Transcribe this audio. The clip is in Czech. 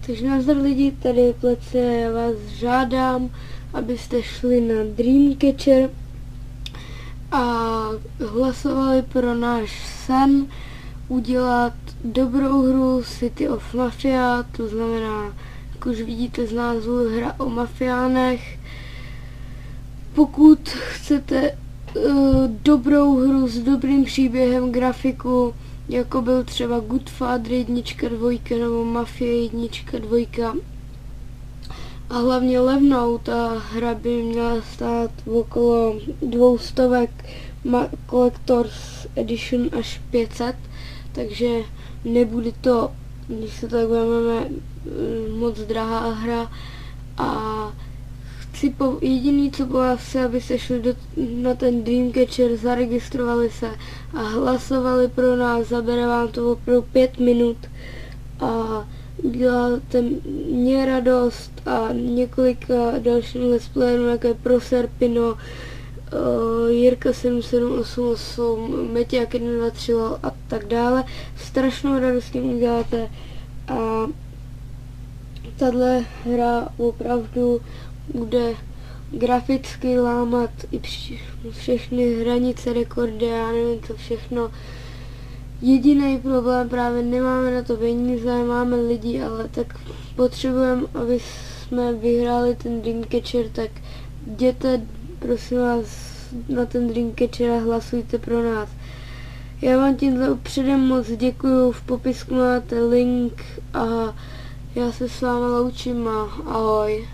Takže nazdar lidi, tady je Plece, já vás žádám, abyste šli na Dreamcatcher a hlasovali pro náš sen udělat dobrou hru City of Mafia, to znamená, jak už vidíte z názvu, hra o mafiánech. Pokud chcete dobrou hru s dobrým příběhem, grafiku, jako byl třeba Godfather 1, 2 nebo Mafia 1, 2 a hlavně levnou, ta hra by měla stát okolo 200, Collector's Edition až 500, takže nebude to, když se tak vezmeme, moc drahá hra. A jediný, co po vás chci, abyste šli na ten Dreamcatcher, zaregistrovali se a hlasovali pro nás, zabere vám to opravdu 5 minut a uděláte mě radost a několika dalším let's playerům, jako je Proserpino, Jirka 7788, Meťák 123 a tak dále. Strašnou radost s tím uděláte a tahle hra opravdu bude graficky lámat i všechny hranice, rekordy, já nevím co všechno. Jediný problém, právě nemáme na to peníze, máme lidi, ale tak potřebujeme, aby jsme vyhráli ten Dreamcatcher, tak jděte prosím vás na ten Dreamcatcher a hlasujte pro nás. Já vám tímhle předem moc děkuju, v popisku máte link a já se s váma loučím a ahoj.